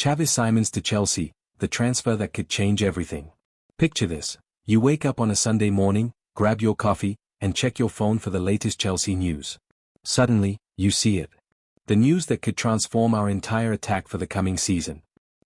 Xavi Simons to Chelsea, the transfer that could change everything. Picture this. You wake up on a Sunday morning, grab your coffee, and check your phone for the latest Chelsea news. Suddenly, you see it. The news that could transform our entire attack for the coming season.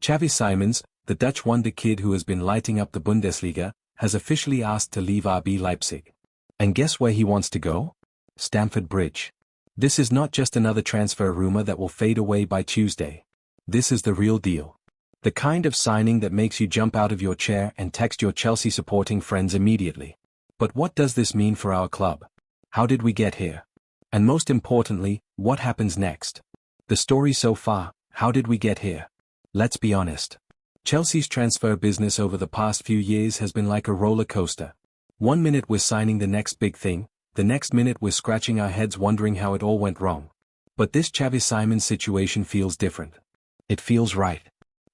Xavi Simons, the Dutch wonder kid who has been lighting up the Bundesliga, has officially asked to leave RB Leipzig. And guess where he wants to go? Stamford Bridge. This is not just another transfer rumor that will fade away by Tuesday. This is the real deal. The kind of signing that makes you jump out of your chair and text your Chelsea-supporting friends immediately. But what does this mean for our club? How did we get here? And most importantly, what happens next? The story so far, how did we get here? Let's be honest. Chelsea's transfer business over the past few years has been like a roller coaster. 1 minute we're signing the next big thing, the next minute we're scratching our heads wondering how it all went wrong. But this Xavi Simons situation feels different. It feels right.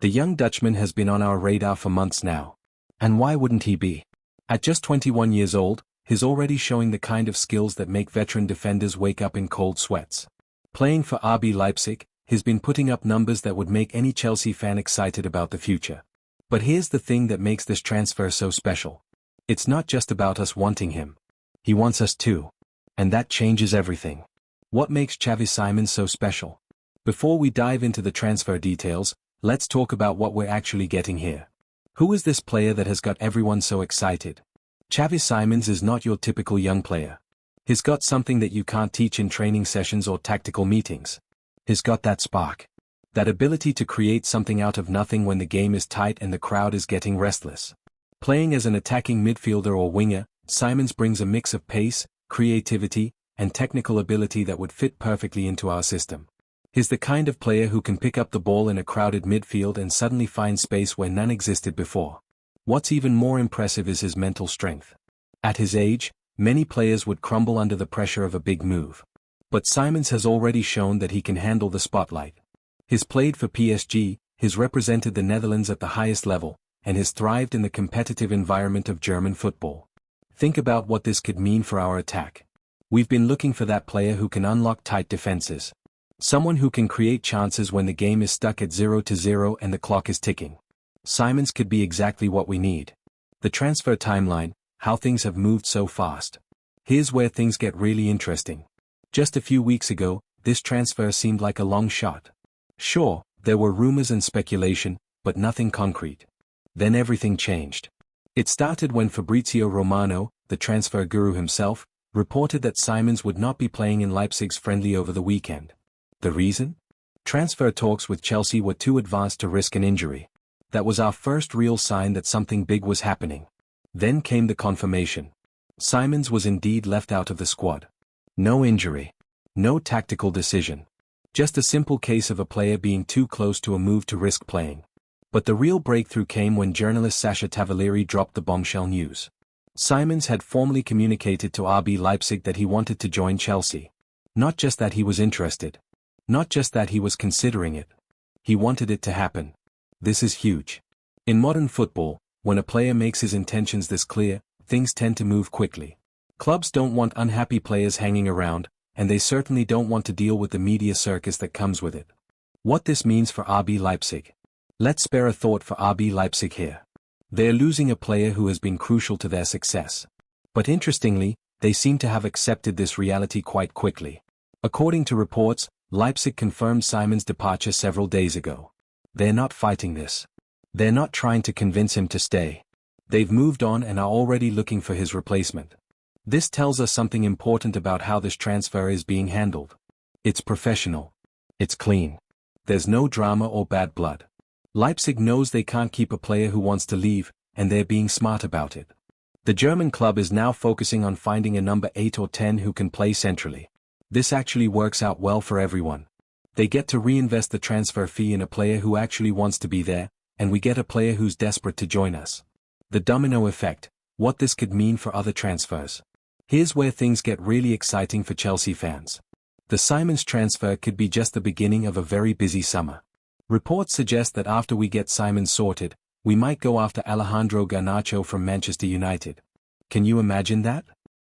The young Dutchman has been on our radar for months now. And why wouldn't he be? At just 21 years old, he's already showing the kind of skills that make veteran defenders wake up in cold sweats. Playing for RB Leipzig, he's been putting up numbers that would make any Chelsea fan excited about the future. But here's the thing that makes this transfer so special. It's not just about us wanting him. He wants us too. And that changes everything. What makes Xavi Simons so special? Before we dive into the transfer details, let's talk about what we're actually getting here. Who is this player that has got everyone so excited? Xavi Simons is not your typical young player. He's got something that you can't teach in training sessions or tactical meetings. He's got that spark. That ability to create something out of nothing when the game is tight and the crowd is getting restless. Playing as an attacking midfielder or winger, Simons brings a mix of pace, creativity, and technical ability that would fit perfectly into our system. He's the kind of player who can pick up the ball in a crowded midfield and suddenly find space where none existed before. What's even more impressive is his mental strength. At his age, many players would crumble under the pressure of a big move. But Simons has already shown that he can handle the spotlight. He's played for PSG, he's represented the Netherlands at the highest level, and has thrived in the competitive environment of German football. Think about what this could mean for our attack. We've been looking for that player who can unlock tight defenses. Someone who can create chances when the game is stuck at 0-0 and the clock is ticking. Simons could be exactly what we need. The transfer timeline, how things have moved so fast. Here's where things get really interesting. Just a few weeks ago, this transfer seemed like a long shot. Sure, there were rumors and speculation, but nothing concrete. Then everything changed. It started when Fabrizio Romano, the transfer guru himself, reported that Simons would not be playing in Leipzig's friendly over the weekend. The reason? Transfer talks with Chelsea were too advanced to risk an injury. That was our first real sign that something big was happening. Then came the confirmation. Simons was indeed left out of the squad. No injury. No tactical decision. Just a simple case of a player being too close to a move to risk playing. But the real breakthrough came when journalist Sacha Tavolieri dropped the bombshell news. Simons had formally communicated to RB Leipzig that he wanted to join Chelsea. Not just that he was interested. Not just that he was considering it. He wanted it to happen. This is huge. In modern football, when a player makes his intentions this clear, things tend to move quickly. Clubs don't want unhappy players hanging around, and they certainly don't want to deal with the media circus that comes with it. What this means for RB Leipzig. Let's spare a thought for RB Leipzig here. They're losing a player who has been crucial to their success. But interestingly, they seem to have accepted this reality quite quickly. According to reports, Leipzig confirmed Simons' departure several days ago. They're not fighting this. They're not trying to convince him to stay. They've moved on and are already looking for his replacement. This tells us something important about how this transfer is being handled. It's professional. It's clean. There's no drama or bad blood. Leipzig knows they can't keep a player who wants to leave, and they're being smart about it. The German club is now focusing on finding a number 8 or 10 who can play centrally. This actually works out well for everyone. They get to reinvest the transfer fee in a player who actually wants to be there, and we get a player who's desperate to join us. The domino effect, what this could mean for other transfers. Here's where things get really exciting for Chelsea fans. The Simons transfer could be just the beginning of a very busy summer. Reports suggest that after we get Simons sorted, we might go after Alejandro Garnacho from Manchester United. Can you imagine that?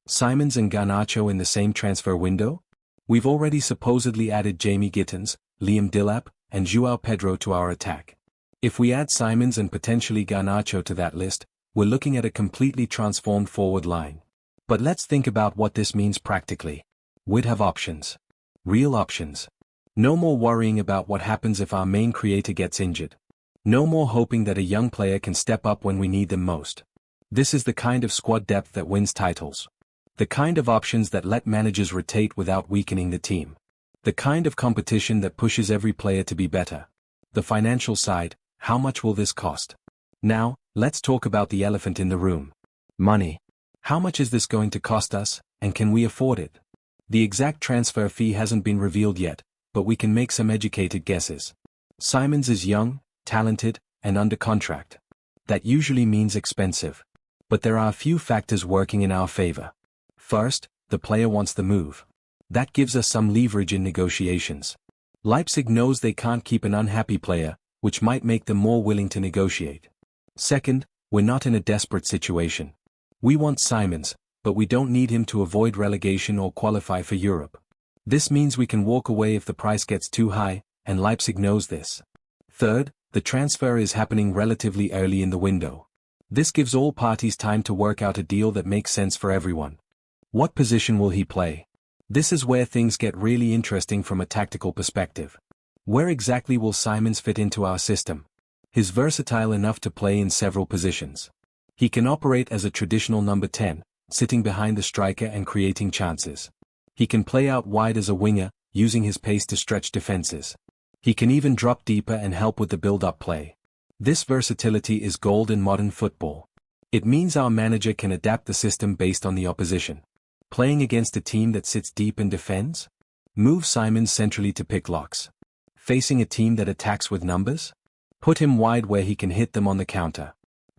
Simons and Garnacho in the same transfer window? We've already supposedly added Jamie Gittins, Liam Delap, and João Pedro to our attack. If we add Simons and potentially Garnacho to that list, we're looking at a completely transformed forward line. But let's think about what this means practically. We'd have options. Real options. No more worrying about what happens if our main creator gets injured. No more hoping that a young player can step up when we need them most. This is the kind of squad depth that wins titles. The kind of options that let managers rotate without weakening the team. The kind of competition that pushes every player to be better. The financial side, how much will this cost? Now, let's talk about the elephant in the room. Money. How much is this going to cost us, and can we afford it? The exact transfer fee hasn't been revealed yet, but we can make some educated guesses. Simons is young, talented, and under contract. That usually means expensive. But there are a few factors working in our favor. First, the player wants the move. That gives us some leverage in negotiations. Leipzig knows they can't keep an unhappy player, which might make them more willing to negotiate. Second, we're not in a desperate situation. We want Simons, but we don't need him to avoid relegation or qualify for Europe. This means we can walk away if the price gets too high, and Leipzig knows this. Third, the transfer is happening relatively early in the window. This gives all parties time to work out a deal that makes sense for everyone. What position will he play? This is where things get really interesting from a tactical perspective. Where exactly will Simons fit into our system? He's versatile enough to play in several positions. He can operate as a traditional number 10, sitting behind the striker and creating chances. He can play out wide as a winger, using his pace to stretch defenses. He can even drop deeper and help with the build-up play. This versatility is gold in modern football. It means our manager can adapt the system based on the opposition. Playing against a team that sits deep and defends? Move Simons centrally to pick locks. Facing a team that attacks with numbers? Put him wide where he can hit them on the counter.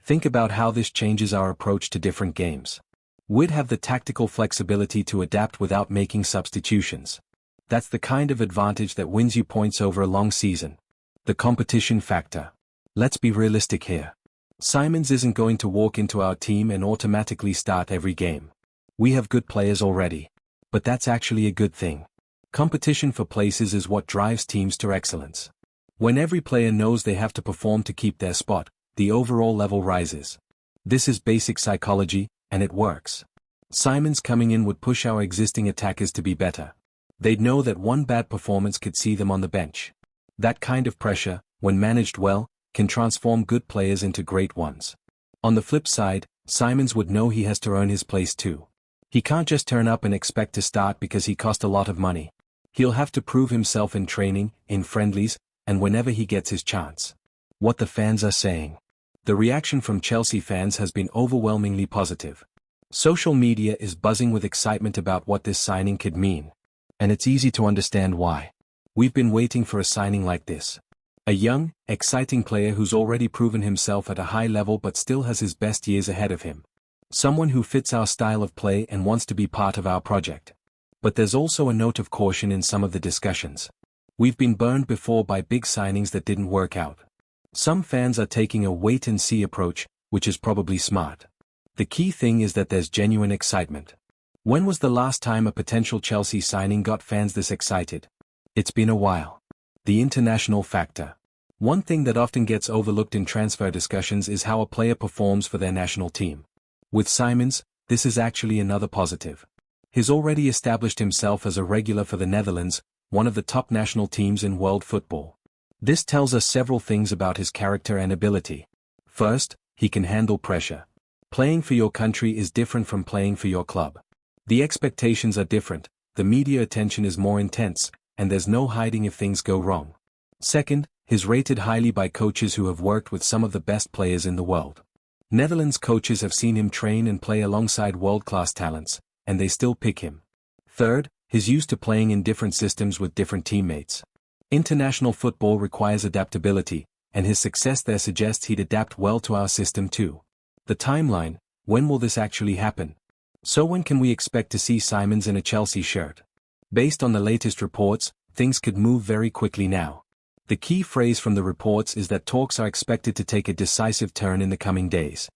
Think about how this changes our approach to different games. We'd have the tactical flexibility to adapt without making substitutions. That's the kind of advantage that wins you points over a long season. The competition factor. Let's be realistic here. Simons isn't going to walk into our team and automatically start every game. We have good players already. But that's actually a good thing. Competition for places is what drives teams to excellence. When every player knows they have to perform to keep their spot, the overall level rises. This is basic psychology, and it works. Simons coming in would push our existing attackers to be better. They'd know that one bad performance could see them on the bench. That kind of pressure, when managed well, can transform good players into great ones. On the flip side, Simons would know he has to earn his place too. He can't just turn up and expect to start because he cost a lot of money. He'll have to prove himself in training, in friendlies, and whenever he gets his chance. What the fans are saying. The reaction from Chelsea fans has been overwhelmingly positive. Social media is buzzing with excitement about what this signing could mean. And it's easy to understand why. We've been waiting for a signing like this. A young, exciting player who's already proven himself at a high level but still has his best years ahead of him. Someone who fits our style of play and wants to be part of our project. But there's also a note of caution in some of the discussions. We've been burned before by big signings that didn't work out. Some fans are taking a wait-and-see approach, which is probably smart. The key thing is that there's genuine excitement. When was the last time a potential Chelsea signing got fans this excited? It's been a while. The international factor. One thing that often gets overlooked in transfer discussions is how a player performs for their national team. With Simons, this is actually another positive. He's already established himself as a regular for the Netherlands, one of the top national teams in world football. This tells us several things about his character and ability. First, he can handle pressure. Playing for your country is different from playing for your club. The expectations are different, the media attention is more intense, and there's no hiding if things go wrong. Second, he's rated highly by coaches who have worked with some of the best players in the world. Netherlands coaches have seen him train and play alongside world-class talents, and they still pick him. Third, he's used to playing in different systems with different teammates. International football requires adaptability, and his success there suggests he'd adapt well to our system too. The timeline, when will this actually happen? So when can we expect to see Simons in a Chelsea shirt? Based on the latest reports, things could move very quickly now. The key phrase from the reports is that talks are expected to take a decisive turn in the coming days.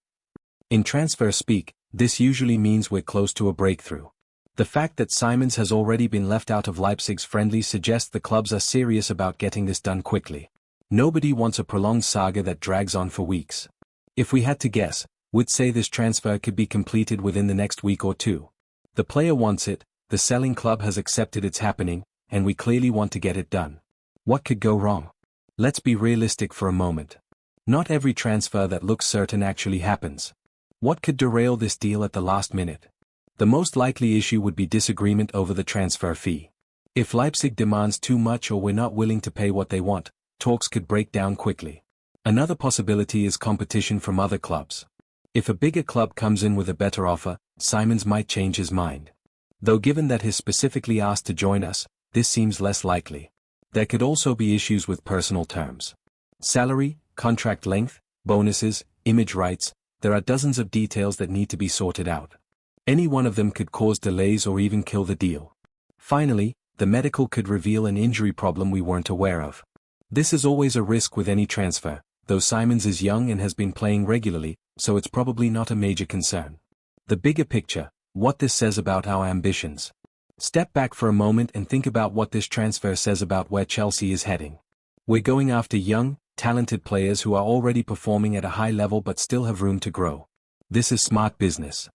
In transfer speak, this usually means we're close to a breakthrough. The fact that Simons has already been left out of Leipzig's friendlies suggests the clubs are serious about getting this done quickly. Nobody wants a prolonged saga that drags on for weeks. If we had to guess, we'd say this transfer could be completed within the next week or two. The player wants it, the selling club has accepted it's happening, and we clearly want to get it done. What could go wrong? Let's be realistic for a moment. Not every transfer that looks certain actually happens. What could derail this deal at the last minute? The most likely issue would be disagreement over the transfer fee. If Leipzig demands too much or we're not willing to pay what they want, talks could break down quickly. Another possibility is competition from other clubs. If a bigger club comes in with a better offer, Simons might change his mind. Though given that he's specifically asked to join us, this seems less likely. There could also be issues with personal terms. Salary, contract length, bonuses, image rights, there are dozens of details that need to be sorted out. Any one of them could cause delays or even kill the deal. Finally, the medical could reveal an injury problem we weren't aware of. This is always a risk with any transfer, though Simons is young and has been playing regularly, so it's probably not a major concern. The bigger picture, what this says about our ambitions. Step back for a moment and think about what this transfer says about where Chelsea is heading. We're going after young, talented players who are already performing at a high level but still have room to grow. This is smart business.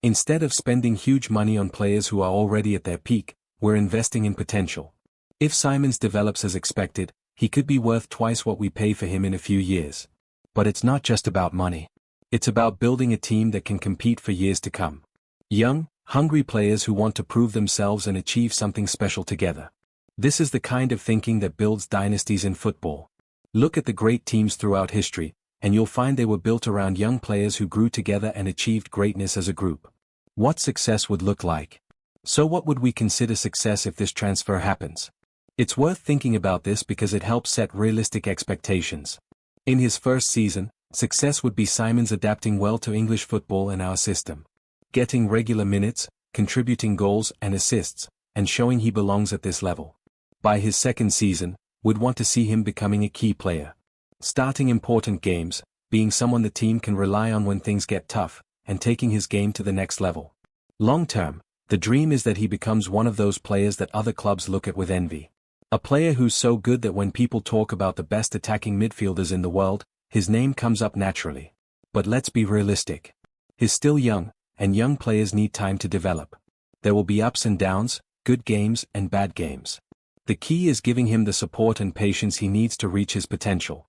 Instead of spending huge money on players who are already at their peak, we're investing in potential. If Simons develops as expected, he could be worth twice what we pay for him in a few years. But it's not just about money. It's about building a team that can compete for years to come. Young, hungry players who want to prove themselves and achieve something special together. This is the kind of thinking that builds dynasties in football. Look at the great teams throughout history, and you'll find they were built around young players who grew together and achieved greatness as a group. What success would look like. So what would we consider success if this transfer happens? It's worth thinking about this because it helps set realistic expectations. In his first season, success would be Simons adapting well to English football and our system. Getting regular minutes, contributing goals and assists, and showing he belongs at this level. By his second season, we'd want to see him becoming a key player. Starting important games, being someone the team can rely on when things get tough, and taking his game to the next level. Long term, the dream is that he becomes one of those players that other clubs look at with envy. A player who's so good that when people talk about the best attacking midfielders in the world, his name comes up naturally. But let's be realistic. He's still young, and young players need time to develop. There will be ups and downs, good games and bad games. The key is giving him the support and patience he needs to reach his potential.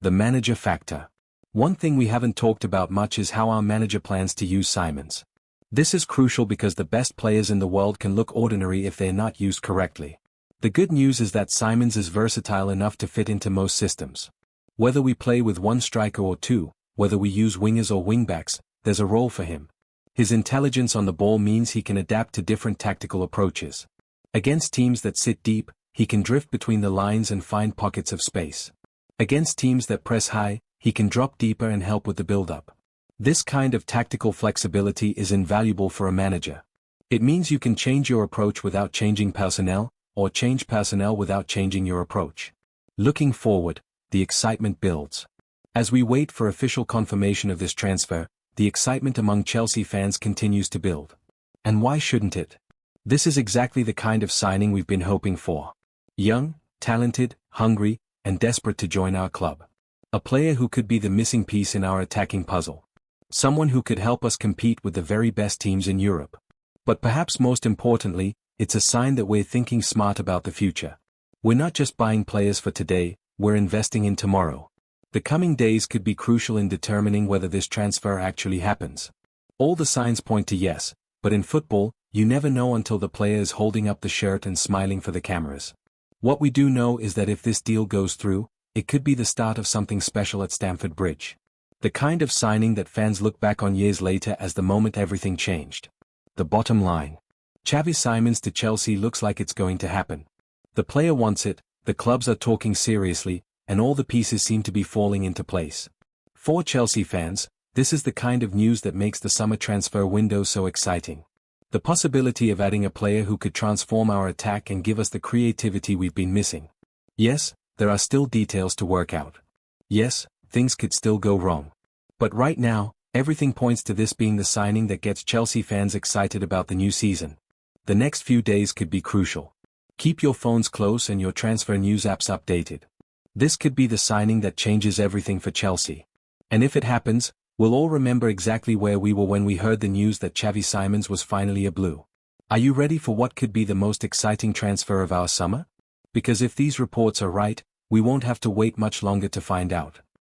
The manager factor. One thing we haven't talked about much is how our manager plans to use Simons. This is crucial because the best players in the world can look ordinary if they're not used correctly. The good news is that Simons is versatile enough to fit into most systems. Whether we play with one striker or two, whether we use wingers or wingbacks, there's a role for him. His intelligence on the ball means he can adapt to different tactical approaches. Against teams that sit deep, he can drift between the lines and find pockets of space. Against teams that press high, he can drop deeper and help with the build-up. This kind of tactical flexibility is invaluable for a manager. It means you can change your approach without changing personnel, or change personnel without changing your approach. Looking forward, the excitement builds. As we wait for official confirmation of this transfer, the excitement among Chelsea fans continues to build. And why shouldn't it? This is exactly the kind of signing we've been hoping for. Young, talented, hungry, and desperate to join our club. A player who could be the missing piece in our attacking puzzle. Someone who could help us compete with the very best teams in Europe. But perhaps most importantly, it's a sign that we're thinking smart about the future. We're not just buying players for today, we're investing in tomorrow. The coming days could be crucial in determining whether this transfer actually happens. All the signs point to yes, but in football, you never know until the player is holding up the shirt and smiling for the cameras. What we do know is that if this deal goes through, it could be the start of something special at Stamford Bridge. The kind of signing that fans look back on years later as the moment everything changed. The bottom line. Xavi Simons to Chelsea looks like it's going to happen. The player wants it, the clubs are talking seriously, and all the pieces seem to be falling into place. For Chelsea fans, this is the kind of news that makes the summer transfer window so exciting. The possibility of adding a player who could transform our attack and give us the creativity we've been missing. Yes, there are still details to work out. Yes, things could still go wrong. But right now, everything points to this being the signing that gets Chelsea fans excited about the new season. The next few days could be crucial. Keep your phones close and your transfer news apps updated. This could be the signing that changes everything for Chelsea. And if it happens, we'll all remember exactly where we were when we heard the news that Xavi Simons was finally a Blue. Are you ready for what could be the most exciting transfer of our summer? Because if these reports are right, we won't have to wait much longer to find out.